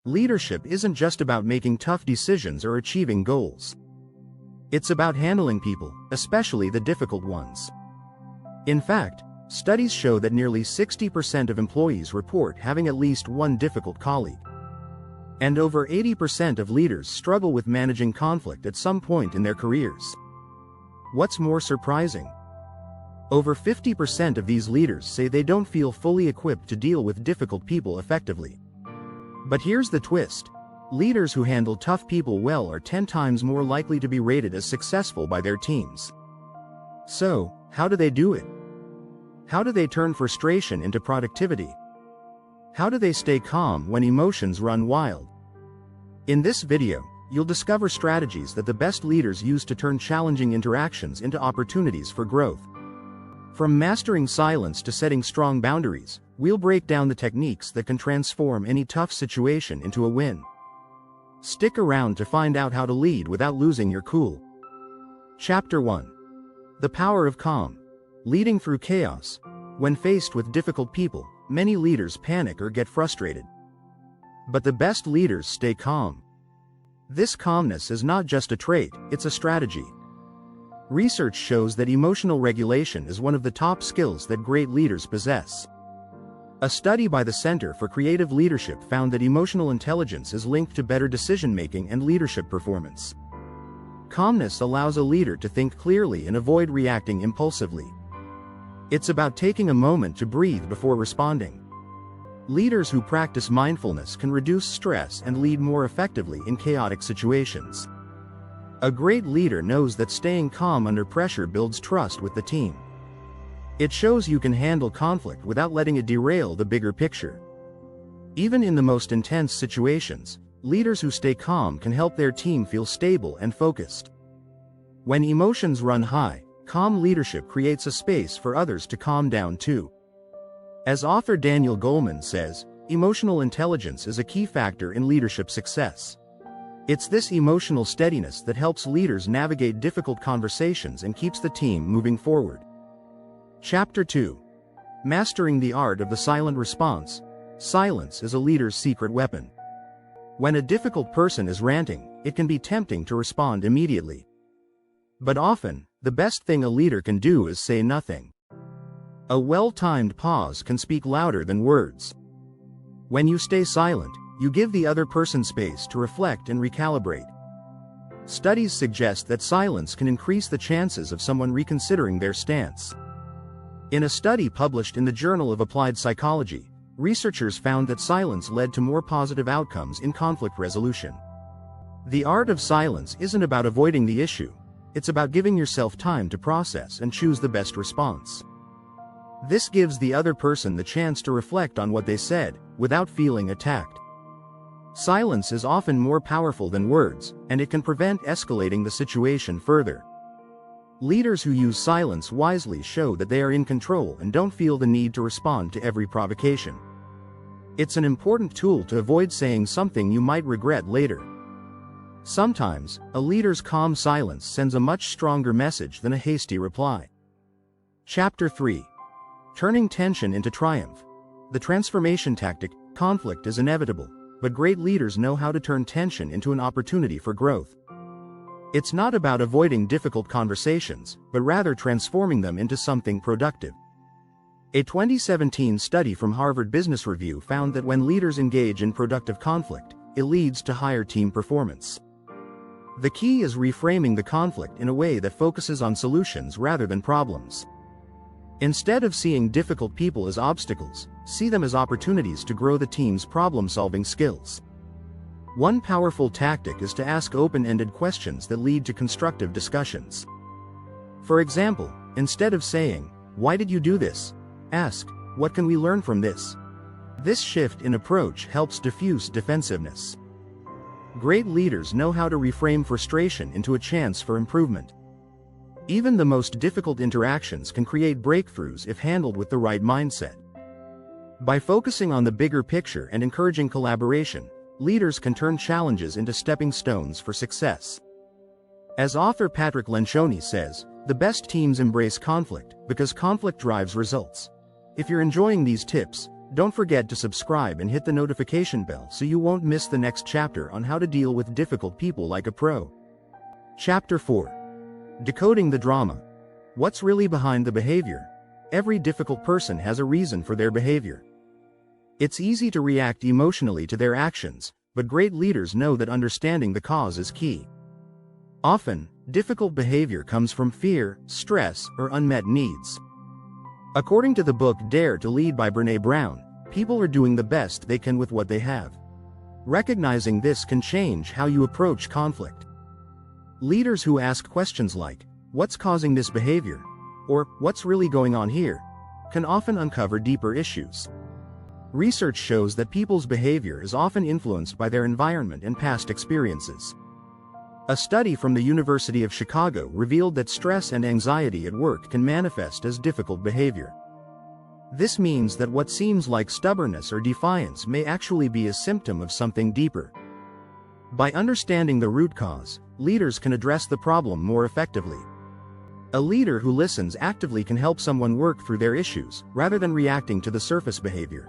Leadership isn't just about making tough decisions or achieving goals. It's about handling people, especially the difficult ones. In fact, studies show that nearly 60% of employees report having at least one difficult colleague. And over 80% of leaders struggle with managing conflict at some point in their careers. What's more surprising? Over 50% of these leaders say they don't feel fully equipped to deal with difficult people effectively. But here's the twist. Leaders who handle tough people well are 10 times more likely to be rated as successful by their teams. So, how do they do it? How do they turn frustration into productivity? How do they stay calm when emotions run wild? In this video, you'll discover strategies that the best leaders use to turn challenging interactions into opportunities for growth. From mastering silence to setting strong boundaries, we'll break down the techniques that can transform any tough situation into a win. Stick around to find out how to lead without losing your cool. Chapter 1. The Power of Calm. Leading through chaos. When faced with difficult people, many leaders panic or get frustrated. But the best leaders stay calm. This calmness is not just a trait, it's a strategy. Research shows that emotional regulation is one of the top skills that great leaders possess. A study by the Center for Creative Leadership found that emotional intelligence is linked to better decision-making and leadership performance. Calmness allows a leader to think clearly and avoid reacting impulsively. It's about taking a moment to breathe before responding. Leaders who practice mindfulness can reduce stress and lead more effectively in chaotic situations. A great leader knows that staying calm under pressure builds trust with the team. It shows you can handle conflict without letting it derail the bigger picture. Even in the most intense situations, leaders who stay calm can help their team feel stable and focused. When emotions run high, calm leadership creates a space for others to calm down too. As author Daniel Goleman says, emotional intelligence is a key factor in leadership success. It's this emotional steadiness that helps leaders navigate difficult conversations and keeps the team moving forward. Chapter 2. Mastering the Art of the Silent Response. Silence is a leader's secret weapon. When a difficult person is ranting, it can be tempting to respond immediately. But often, the best thing a leader can do is say nothing. A well-timed pause can speak louder than words. When you stay silent, you give the other person space to reflect and recalibrate. Studies suggest that silence can increase the chances of someone reconsidering their stance. In a study published in the Journal of Applied Psychology, researchers found that silence led to more positive outcomes in conflict resolution. The art of silence isn't about avoiding the issue, it's about giving yourself time to process and choose the best response. This gives the other person the chance to reflect on what they said, without feeling attacked. Silence is often more powerful than words, and it can prevent escalating the situation further. Leaders who use silence wisely show that they are in control and don't feel the need to respond to every provocation. It's an important tool to avoid saying something you might regret later. Sometimes, a leader's calm silence sends a much stronger message than a hasty reply. Chapter 3. Turning tension into triumph. The transformation tactic. Conflict is inevitable, but great leaders know how to turn tension into an opportunity for growth. It's not about avoiding difficult conversations, but rather transforming them into something productive. A 2017 study from Harvard Business Review found that when leaders engage in productive conflict, it leads to higher team performance. The key is reframing the conflict in a way that focuses on solutions rather than problems. Instead of seeing difficult people as obstacles, see them as opportunities to grow the team's problem-solving skills. One powerful tactic is to ask open-ended questions that lead to constructive discussions. For example, instead of saying, "Why did you do this?" ask, "What can we learn from this?" This shift in approach helps diffuse defensiveness. Great leaders know how to reframe frustration into a chance for improvement. Even the most difficult interactions can create breakthroughs if handled with the right mindset. By focusing on the bigger picture and encouraging collaboration, leaders can turn challenges into stepping stones for success. As author Patrick Lencioni says, the best teams embrace conflict because conflict drives results. If you're enjoying these tips, Don't forget to subscribe and hit the notification bell so you won't miss the next chapter on how to deal with difficult people like a pro. Chapter 4. Decoding the drama. What's really behind the behavior? Every difficult person has a reason for their behavior. It's easy to react emotionally to their actions, but great leaders know that understanding the cause is key. Often, difficult behavior comes from fear, stress, or unmet needs. According to the book Dare to Lead by Brené Brown, people are doing the best they can with what they have. Recognizing this can change how you approach conflict. Leaders who ask questions like, "What's causing this behavior?" or "What's really going on here?" can often uncover deeper issues. Research shows that people's behavior is often influenced by their environment and past experiences. A study from the University of Chicago revealed that stress and anxiety at work can manifest as difficult behavior. This means that what seems like stubbornness or defiance may actually be a symptom of something deeper. By understanding the root cause, leaders can address the problem more effectively. A leader who listens actively can help someone work through their issues, rather than reacting to the surface behavior.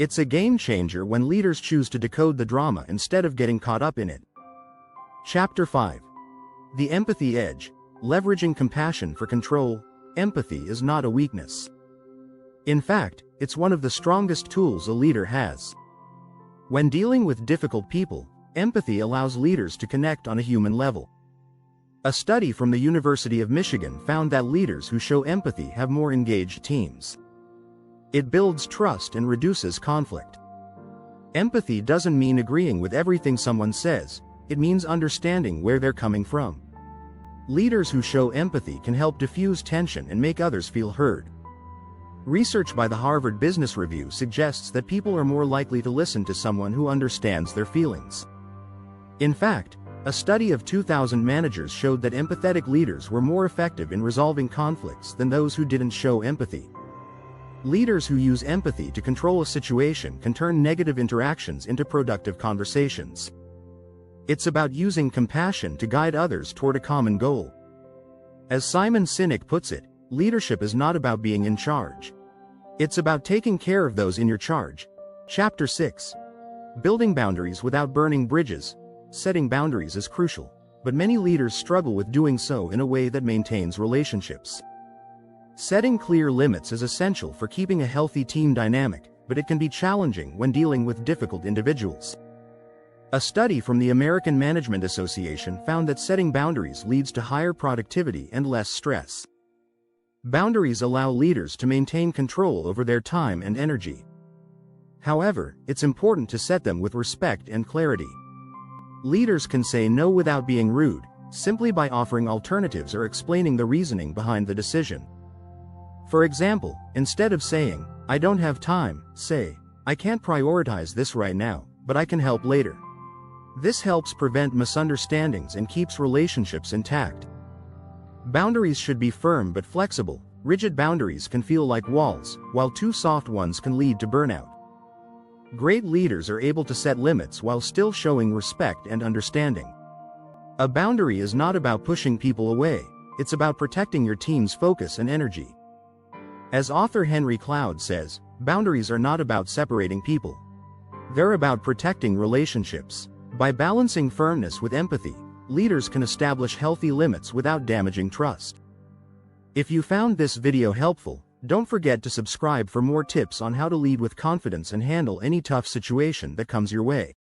It's a game changer when leaders choose to decode the drama instead of getting caught up in it. Chapter 5. The Empathy Edge. Leveraging compassion for control. Empathy is not a weakness. In fact, it's one of the strongest tools a leader has. When dealing with difficult people, empathy allows leaders to connect on a human level. A study from the University of Michigan found that leaders who show empathy have more engaged teams. It builds trust and reduces conflict. Empathy doesn't mean agreeing with everything someone says, it means understanding where they're coming from. Leaders who show empathy can help diffuse tension and make others feel heard. Research by the Harvard Business Review suggests that people are more likely to listen to someone who understands their feelings. In fact, a study of 2,000 managers showed that empathetic leaders were more effective in resolving conflicts than those who didn't show empathy. Leaders who use empathy to control a situation can turn negative interactions into productive conversations. It's about using compassion to guide others toward a common goal. As Simon Sinek puts it, leadership is not about being in charge. It's about taking care of those in your charge. Chapter 6. Building boundaries without burning bridges. Setting boundaries is crucial, but many leaders struggle with doing so in a way that maintains relationships. Setting clear limits is essential for keeping a healthy team dynamic, but it can be challenging when dealing with difficult individuals. A study from the American Management Association found that setting boundaries leads to higher productivity and less stress. Boundaries allow leaders to maintain control over their time and energy. However, it's important to set them with respect and clarity. Leaders can say no without being rude, simply by offering alternatives or explaining the reasoning behind the decision. For example, instead of saying, "I don't have time," say, "I can't prioritize this right now, but I can help later." This helps prevent misunderstandings and keeps relationships intact. Boundaries should be firm but flexible. Rigid boundaries can feel like walls, while too soft ones can lead to burnout. Great leaders are able to set limits while still showing respect and understanding. A boundary is not about pushing people away, it's about protecting your team's focus and energy. As author Henry Cloud says, boundaries are not about separating people. They're about protecting relationships. By balancing firmness with empathy, leaders can establish healthy limits without damaging trust. If you found this video helpful, don't forget to subscribe for more tips on how to lead with confidence and handle any tough situation that comes your way.